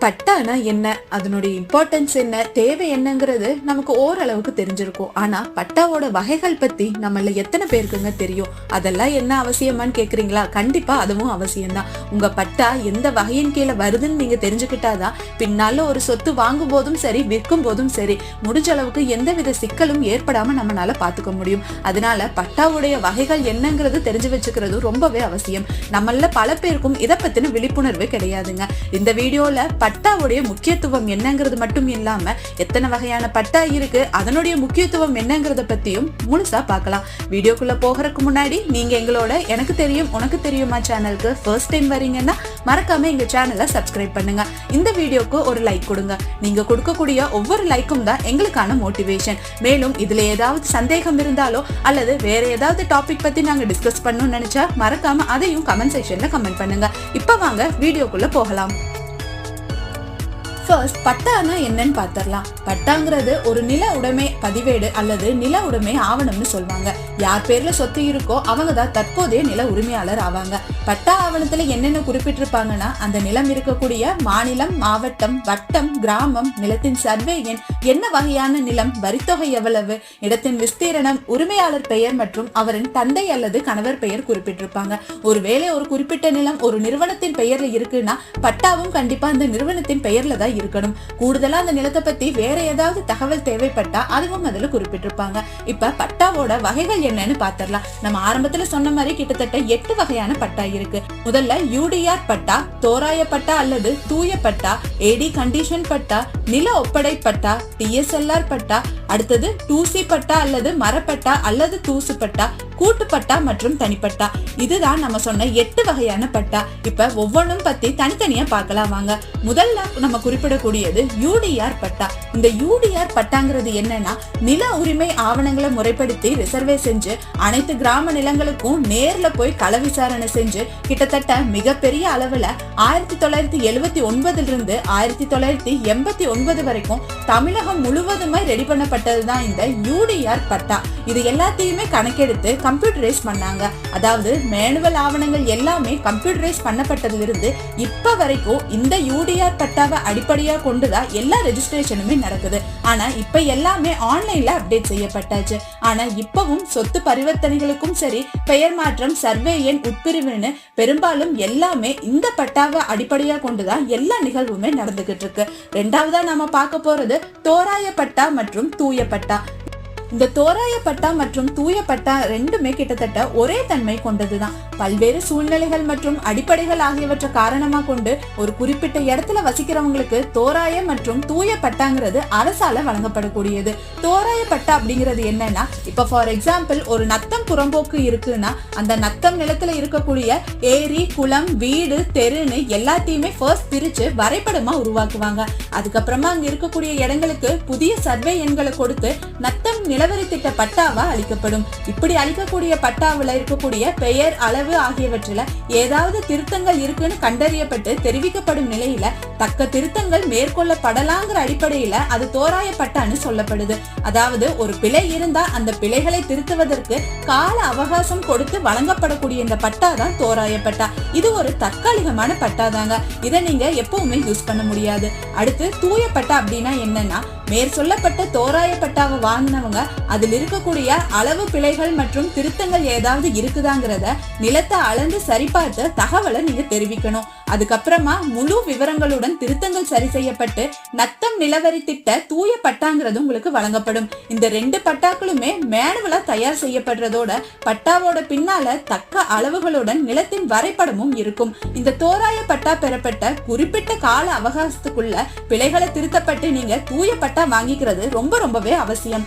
பட்டானா என்ன, அதனுடைய இம்பார்ட்டன்ஸ் என்ன, தேவை என்னங்கிறது நமக்கு ஓரளவுக்கு தெரிஞ்சிருக்கும். ஆனா பட்டாவோட வகைகள் பத்தி நம்மள எத்தனை பேருக்குங்க தெரியும்? அதெல்லாம் என்ன அவசியமான்னு கேக்குறீங்களா? கண்டிப்பா அதுவும் அவசியம்தான். உங்க பட்டா எந்த வகையின் கீழே வருதுன்னு நீங்க தெரிஞ்சுக்கிட்டாதான் பின்னால ஒரு சொத்து வாங்கும் போதும் சரி, விற்கும் போதும் சரி, முடிஞ்ச அளவுக்கு எந்தவித சிக்கலும் ஏற்படாம நம்மளால பாத்துக்க முடியும். அதனால பட்டாவுடைய வகைகள் என்னங்கிறது தெரிஞ்சு வச்சுக்கிறது ரொம்பவே அவசியம். நம்மள பல பேருக்கும் இதை பத்தின விழிப்புணர்வு கிடையாதுங்க. இந்த வீடியோல பட்டாவுடைய முக்கியத்துவம் என்னங்கிறது மட்டும் இல்லாம எத்தனை வகையான பட்டா இருக்கு, அதனுடைய முக்கியத்துவம் என்னங்கிறத பத்தியும் முழுசா பார்க்கலாம். வீடியோக்குள்ள போகிறதுக்கு முன்னாடி நீங்க எங்களோட எனக்கு தெரியும் உனக்கு தெரியுமா சேனலுக்கு ஃபர்ஸ்ட் டைம் வரீங்கன்னா மறக்காம எங்க சேனலை சப்ஸ்கிரைப் பண்ணுங்க. இந்த வீடியோக்கு ஒரு லைக் கொடுங்க. நீங்க கொடுக்கக்கூடிய ஒவ்வொரு லைக்கும் தான் எங்களுக்கான மோட்டிவேஷன். மேலும் இதுல ஏதாவது சந்தேகம் இருந்தாலோ அல்லது வேற ஏதாவது டாபிக் பத்தி நாங்க டிஸ்கஸ் பண்ணணும்னு நினைச்சா மறக்காம அதையும் கமெண்ட் செக்ஷன்ல கமெண்ட் பண்ணுங்க. இப்ப வாங்க வீடியோக்குள்ள போகலாம். ஃபர்ஸ்ட் பட்டானா என்னன்னு பார்த்தரலாம். பட்டாங்கிறது ஒரு நில உடைமை பதிவேடு அல்லது நில உடைமை ஆவணம்னு சொல்லுவாங்க. யார் பேர்ல சொத்து இருக்கோ அவங்க தான் தற்போதைய நில உரிமையாளர் ஆவாங்க. பட்டா ஆவணத்துல என்னென்ன குறிப்பிட்டிருப்பாங்கன்னா, அந்த நிலம் இருக்கக்கூடிய மாநிலம், மாவட்டம், வட்டம், கிராமம், நிலத்தின் சர்வே எண், என்ன வகையான நிலம், வரித்தொகை எவ்வளவு, இடத்தின் விஸ்தீரணம், உரிமையாளர் பெயர் மற்றும் அவரின் தந்தை அல்லது கணவர் பெயர் குறிப்பிட்டிருப்பாங்க. ஒருவேளை ஒரு குறிப்பிட்ட நிலம் ஒரு நிறுவனத்தின் பெயர்ல இருக்குன்னா பட்டாவும் கண்டிப்பா அந்த நிறுவனத்தின் பெயர்ல தான் இருக்கணும். கூடுதலா அந்த நிலத்தை பத்தி வேற ஏதாவது தகவல் தேவைப்பட்டா அதுவும் அதுல குறிப்பிட்டிருப்பாங்க. இப்ப பட்டாவோட வகைகள் என்னன்னு பாத்திரலாம். நம்ம ஆரம்பத்துல சொன்ன மாதிரி கிட்டத்தட்ட 8 வகையான பட்டா இருக்கு. முதல்ல யூடிஆர் பட்டா, தோராய பட்டா அல்லது தூய பட்டா, ஏடி கண்டிஷன் பட்டா, நில ஒப்படை பட்டா, டிஎஸ்எல்ஆர் பட்டா, அடுத்தது 2C பட்டா அல்லது மரப்பட்டா அல்லது தூசு பட்டா, கூட்டு பட்டா மற்றும் தனிப்பட்டா. இதுதான் நம்ம சொன்ன 8 வகையான பட்டா. இப்ப ஒவ்வொன்றும் பத்தி தனித்தனியா பார்க்கலாம் வாங்க. முதல்ல நம்ம குறிப்பிடக்கூடியது யூடிஆர் பட்டா. இந்த யூடிஆர் பட்டாங்கிறது என்னன்னா, நில உரிமை ஆவணங்களை முறைப்படுத்தி ரிசர்வே செஞ்சு அனைத்து கிராம நிலங்களுக்கும் நேர்ல போய் கள விசாரணை செஞ்சு கிட்டத்தட்ட மிகப்பெரிய அளவுல 1979 இருந்து 1989 வரைக்கும் தமிழகம் முழுவதுமே ரெடி பண்ணப்பட்டதுதான் இந்த யூடிஆர் பட்டா. இது எல்லாத்தையுமே கணக்கெடுத்து கம்ப்யூட்டரைஸ் பண்ணாங்க. அதாவது மேனுவல் ஆவணங்கள் எல்லாமே கம்ப்யூட்டரைஸ் பண்ணப்பட்டதுல இருந்து இப்ப வரைக்கும் இந்த யூடிஆர் பட்டாவை அடிப்படையா கொண்டுதான் எல்லா ரெஜிஸ்ட்ரேஷனுமே நடக்குது. ஆனா இப்ப எல்லாமே ஆன்லைன்ல அப்டேட் செய்யப்பட்டாச்சு. ஆனா இப்பவும் சொத்து பரிவர்த்தனைகளுக்கும் சரி, பெயர் மாற்றம், சர்வே எண், உட்பிரிவுன்னு பெரும்பாலும் எல்லாமே இந்த பட்டாவை அடிப்படையா கொண்டுதான் எல்லா நிகழ்வுமே நடந்துகிட்டு இருக்கு. ரெண்டாவதா நாம பார்க்க போறது தோராய பட்டா மற்றும் தூய பட்டா. இந்த தோராய பட்டா மற்றும் தூய பட்டா ரெண்டுமே கிட்டத்தட்ட ஒரே தன்மை கொண்டதுதான். பல்வேறு சூழ்நிலைகள் மற்றும் அடிப்படைகள் ஆகியவற்றை காரணமா கொண்டு ஒரு குறிப்பிட்ட இடத்துல வசிக்கிறவங்களுக்கு தோராய மற்றும் தூய பட்டாங்கிறது அரசால வழங்கப்படக்கூடியது. தோராய பட்டா அப்படிங்கிறது என்னன்னா, இப்ப ஃபார் எக்ஸாம்பிள் ஒரு நத்தம் புறம்போக்கு இருக்குன்னா அந்த நத்தம் நிலத்துல இருக்கக்கூடிய ஏரி, குளம், வீடு, தெருன்னு எல்லாத்தையுமே ஃபர்ஸ்ட் பிரிச்சு வரைபடமா உருவாக்குவாங்க. அதுக்கப்புறமா அங்க இருக்கக்கூடிய இடங்களுக்கு புதிய சர்வே எண்களை கொடுத்து நத்தம் நிலவரி திட்ட பட்டாவா அளிக்கப்படும். இப்படி அளிக்கக்கூடிய பட்டாவுல இருக்கக்கூடிய பெயர், அளவு ஆகியவற்றில ஏதாவது திருத்தங்கள் இருக்குன்னு கண்டறியப்பட்டு தெரிவிக்கப்படும் நிலையில தக்க திருத்தங்கள் மேற்கொள்ளப்படலாங்கிற அடிப்படையில அது தோராய பட்டான்னு சொல்லப்படுது. அதாவது ஒரு பிழை இருந்தா அந்த பிழைகளை திருத்துவதற்கு கால அவகாசம் கொடுத்து வழங்கப்படக்கூடிய இந்த பட்டா தான் தோராய பட்டா. இது ஒரு தற்காலிகமான பட்டா தாங்க. இதை நீங்க எப்பவுமே யூஸ் பண்ண முடியாது. அடுத்து தூய பட்டா அப்படின்னா என்னன்னா, மேற் சொல்லப்பட்ட தோராய பட்டாவை வாங்கினவங்க அதில் இருக்கக்கூடிய அளவு பிழைகள் மற்றும் திருத்தங்கள் ஏதாவது இருக்குதாங்கிறத நிலத்தை அளந்து சரிபார்த்து தகவலை நீங்க தெரிவிக்கணும். அதுக்கப்புறமா முழு விவரங்களுடன் திருத்தங்கள் சரி செய்யப்பட்டு நத்தம் நிலவரி திட்ட தூய பட்டாங்கிறது உங்களுக்கு வழங்கப்படும். இந்த 2 பட்டாக்களுமே மேனுவலா தயார் செய்யப்படுறதோட பட்டாவோட பின்னால தக்க அளவுகளுடன் நிலத்தின் வரைபடமும் இருக்கும். இந்த தோராய பட்டா பெறப்பட்ட குறிப்பிட்ட கால அவகாசத்துக்குள்ள பிழைகளை திருத்தப்பட்டு நீங்க தூய பட்டா வாங்கிக்கிறது ரொம்பவே அவசியம்.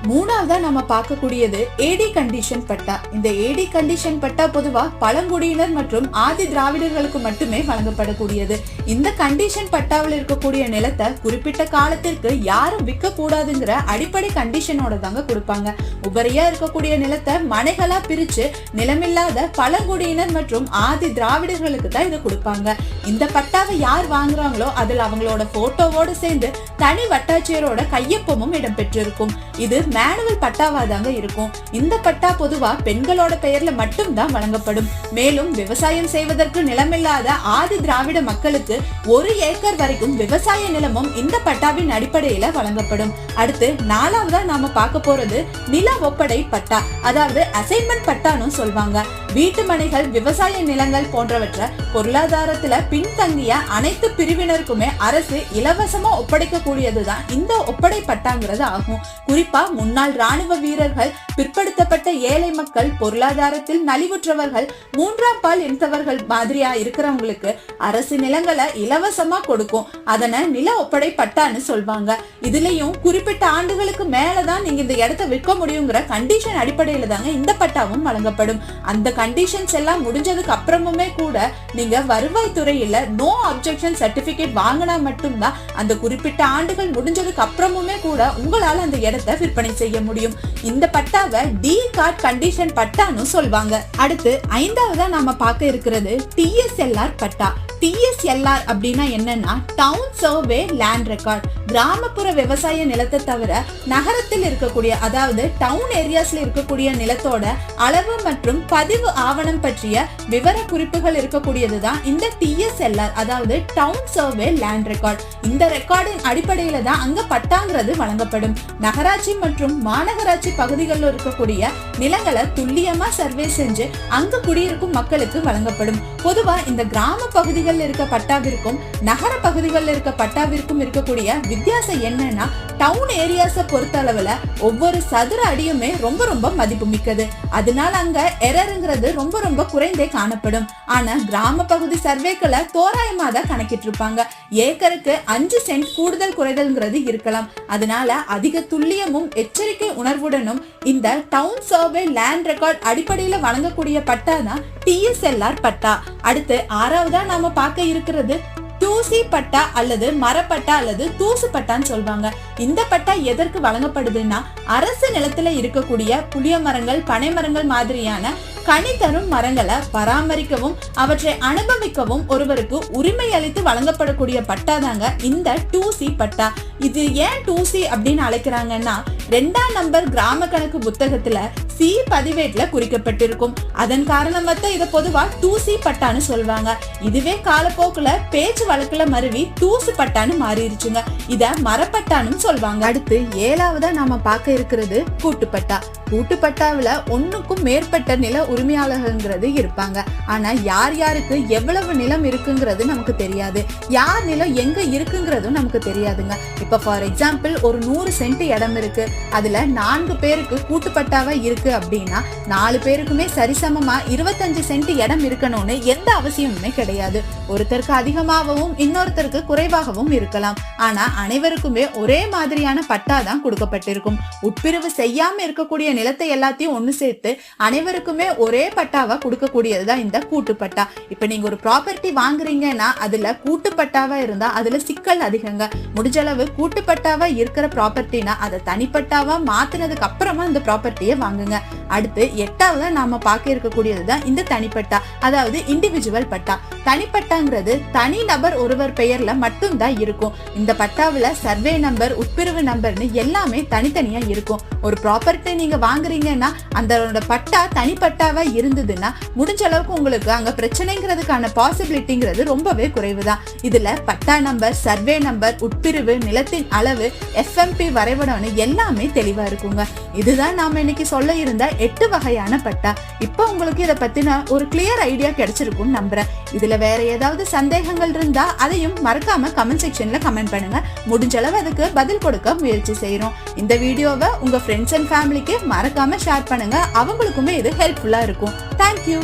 மூணாவதா நம்ம பார்க்கக்கூடியது ஏடி கண்டிஷன் பட்டா. இந்த ஏடி கண்டிஷன் பட்டா பொதுவா பழங்குடியினர் மற்றும் ஆதி திராவிடர்களுக்கு மட்டுமே வழங்கப்படக்கூடியது. இந்த கண்டிஷன் பட்டாவில் இருக்கக்கூடிய நிலத்தை குறிப்பிட்ட காலத்திற்கு யாரும் விற்க கூடாதுங்கிற அடிப்படை கண்டிஷனோட தாங்க கொடுப்பாங்க. உபரியா இருக்கக்கூடிய நிலத்தை மனைகளா பிரிச்சு நிலமில்லாத பழங்குடியினர் மற்றும் ஆதி திராவிடர்களுக்கு தான் இதை கொடுப்பாங்க. இந்த பட்டாவை யார் வாங்குறாங்களோ அதில் அவங்களோட போட்டோவோடு சேர்ந்து தனி வட்டாட்சியரோட கையொப்பமும் இடம்பெற்றிருக்கும். இது மேனுவல் பட்டாவாதாங்க இருக்கும். இந்த பட்டா பொதுவா பெண்களோட பெயர்ல மட்டும்தான் வழங்கப்படும். மேலும் விவசாயம் செய்வதற்கு நிலமில்லாத ஆதி திராவிட மக்களுக்கு 1 ஏக்கர் வரைக்கும் விவசாய நிலமும் இந்த பட்டாவின் அடிப்படையில வழங்கப்படும். அடுத்து 4வதா நாம பார்க்க போறது நில ஒப்படை பட்டா, அதாவது அசைன்மெண்ட் பட்டான்னு சொல்வாங்க. வீட்டு மனைகள், விவசாய நிலங்கள் போன்றவற்றை பொருளாதாரத்துல பின்தங்கிய அனைத்து பிரிவினருக்குமே அரசு இலவசமா ஒப்படைக்க கூடியதுதான் இந்த ஒப்படை பட்டாங்கிறது ஆகும். குறிப்பா முன்னாள் ராணுவ வீரர்கள், பிற்படுத்தப்பட்ட ஏழை மக்கள், பொருளாதாரத்தில் நலிவுற்றவர்கள், 3ஆம் பால் இனத்தவர்கள் மாதிரியா இருக்கிறவங்களுக்கு அரசு நிலங்களை இலவசமா கொடுக்கும். அதனை நில ஒப்படை பட்டான்னு சொல்வாங்க. இதுலயும் குறிப்பிட்ட ஆண்டுகளுக்கு மேலதான் நீங்க இந்த இடத்தை விற்க முடியுங்கிற கண்டிஷன் அடிப்படையில தாங்க இந்த பட்டாவும் வழங்கப்படும். அந்த கண்டிஷன்ஸ் எல்லாம் முடிஞ்சதுக்கு அப்புறமுமே கூட நீங்க வருவாய் துறையில நோ அப்ஜெக்ஷன் சர்டிபிகேட் வாங்கினா மட்டும்தான் அந்த குறிப்பிட்ட ஆண்டுகள் முடிஞ்சதுக்கு அப்புறமுமே கூட உங்களால அந்த இடத்தை விற்பனை செய்ய முடியும். இந்த பட்டாவை டி கார்டு கண்டிஷன் பட்டான்னு சொல்வாங்க. அடுத்து 5வதா நாம பார்க்க இருக்கிறது TSLR பட்டா. TSLR அப்படின்னா என்னன்னா டவுன் சர்வே லேண்ட் ரெக்கார்ட். கிராமப்புற விவசாய நிலத்தை தவிர நகரத்தில் இருக்கக்கூடிய, அதாவது டவுன் ஏரியாஸ்ல இருக்கக்கூடிய நிலத்தோட அளவு மற்றும் பதிவு ஆவணம் பற்றிய விவர குறிப்புகள் இருக்கக்கூடியதுதான் இந்த TSLR, அதாவது டவுன் சர்வே லேண்ட் ரெக்கார்ட். இந்த ரெக்கார்டின் அடிப்படையில தான் அங்க பட்டாங்கிறது வழங்கப்படும். நகராட்சி மற்றும் மாநகராட்சி பகுதிகளில் இருக்கக்கூடிய நிலங்களை துல்லியமா சர்வே செஞ்சு அங்கு குடியிருக்கும் மக்களுக்கு வழங்கப்படும். பொதுவா இந்த கிராம பகுதிகளில் இருக்க பட்டாவிற்கும் நகர பகுதிகளில் இருக்க பட்டாவிற்கும் இருக்கக்கூடிய வித்தியாசம் என்னன்னா, டவுன் ஏரியாஸை பொறுத்த அளவுல ஒவ்வொரு சதுர அடியுமே ரொம்ப ரொம்ப மதிப்பு மிக்கது. அதனால அங்க எரருங்கிறது ரொம்ப ரொம்ப குறைந்தே காணப்படும். ஆனா கிராம பகுதி சர்வேக்களை தோராயமா தான் கணக்கிட்டு இருப்பாங்க. ஏக்கருக்கு 5 சென்ட் கூடுதல் குறைதல்ங்கிறது இருக்கலாம். அதனால அதிக துல்லியமும் எச்சரிக்கை உணர்வுடனும் இந்த டவுன் சர்வே லேண்ட் ரெக்கார்ட் அடிப்படையில வழங்கக்கூடிய பட்டா தான் TSLR பட்டா. அடுத்து 6வதா நாம பார்க்க இருக்கிறது 2C பட்டா அல்லது மரப்பட்டா அல்லது தூசு பட்டான்னு சொல்வாங்க. இந்த பட்டா எதற்கு வழங்கப்படுதுன்னா, அரசு நிலத்துல இருக்கக்கூடிய புளிய மரங்கள், பனை மரங்கள் மாதிரியான கனி தரும் மரங்களை பராமரிக்கவும் அவற்றை அனுபவிக்கவும் ஒருவருக்கு உரிமை அளித்து வழங்கப்படக்கூடிய பட்டா தாங்க இந்த 2C பட்டா. இது ஏன் 2C அப்படின்னு அழைக்கிறாங்கன்னா, 2ஆம் நம்பர் கிராம கணக்கு புத்தகத்துல C பதிவேட்ல குறிக்கப்பட்டிருக்கும். அதன் காரணமாக இதை பொதுவா 2C பட்டான்னு சொல்வாங்க. இதுவே காலப்போக்குல பேச்சு வழக்குல மருவி தூசு பட்டான்னு மாறிடுச்சுங்க. இத மரப்பட்டான்னு சொல்வாங்க. அடுத்து 7வதா நாம பார்க்க இருக்கிறது கூட்டுப்பட்டா. கூட்டுப்பட்டாவில 1க்கும் மேற்பட்ட நில உரிமையாளர்கள்ங்கிறது இருப்பாங்க. ஆனா யார் யாருக்கு எவ்வளவு நிலம் இருக்குங்கிறது நமக்கு தெரியாது. யார் நிலம் எங்க இருக்குங்கிறதும் நமக்கு தெரியாதுங்க. இப்ப ஃபார் எக்ஸாம்பிள் ஒரு 100 சென்ட் இடம் இருக்கு, அதுல 4 பேருக்கு கூட்டுப்பட்டாவா இருக்கு அப்படின்னா 4 பேருக்குமே சரிசமமா 25 சென்ட் இடம் இருக்கணும்னு எந்த அவசியமுமே கிடையாது. ஒருத்தருக்கு அதிகமாகவும் இன்னொருத்தருக்கு குறைவாகவும் இருக்கலாம். ஆனா அனைவருக்குமே ஒரே மாதிரியான பட்டா தான் கொடுக்கப்பட்டிருக்கும். உட்பிரிவு செய்யாம இருக்கக்கூடிய நிலத்தை எல்லாத்தையும் ஒண்ணு சேர்த்து அனைவருக்குமே ஒரே பட்டாவா கொடுக்கக்கூடியதுதான் இந்த கூட்டுப்பட்டா. இப்ப நீங்க ஒரு ப்ராப்பர்ட்டி வாங்குறீங்கன்னா அதுல கூட்டுப்பட்டாவா இருந்தா அதுல சிக்கல் அதிகங்க. முடிஞ்ச அளவு கூட்டுப்பட்டாவா இருக்கிற ப்ராப்பர்ட்டினா அதை தனிப்பட்டாவா மாத்தினதுக்கு அப்புறமா இந்த ப்ராப்பர்ட்டியை வாங்குங்க. அடுத்து 8வதா நாம பார்க்க இருக்கக்கூடியதுதான் இந்த தனிப்பட்டா, அதாவது இண்டிவிஜுவல் பட்டா. தனிப்பட்டாங்கிறது தனி நபர் ஒருவர் பெயர்ல மட்டும்தான் இருக்கும். இந்த பட்டாவில சர்வே நம்பர், உட்பிரிவு நம்பர்னு எல்லாமே தனித்தனியா இருக்கும். ஒரு ப்ராப்பர்ட்டி நீங்க வாங்குறீங்கன்னா அந்த பட்டா தனிப்பட்டாவா இருந்ததுன்னா முடிஞ்ச அளவுக்கு உங்களுக்கு அங்க பிரச்சனைங்கிறதுக்கான பாசிபிலிட்டிங்கிறது ரொம்பவே குறைவுதான். இதுல பட்டா நம்பர், சர்வே நம்பர், உட்பிரிவு, நிலத்தின் அளவு, FMP வரைபடம்னு எல்லாமே தெளிவா இருக்குங்க. இதுதான் நாம இன்னைக்கு சொல்ல இருந்த 8 வகையான பட்டா. இப்போ உங்களுக்கு இதை பத்தின ஒரு கிளியர் ஐடியா கிடைச்சிருக்கும் நம்புறேன். இதுல வேற ஏதாவது சந்தேகங்கள் இருந்தா அதையும் மறக்காம கமெண்ட் செக்ஷன்ல கமெண்ட் பண்ணுங்க. முடிஞ்ச அளவு அதுக்கு பதில் கொடுக்க முயற்சி செய்யறோம். இந்த வீடியோவை உங்க ஃப்ரெண்ட்ஸ் அண்ட் ஃபேமிலிக்கு மறக்காம ஷேர் பண்ணுங்க. அவங்களுக்குமே இது ஹெல்ப்ஃபுல்லா இருக்கும். தேங்க்யூ.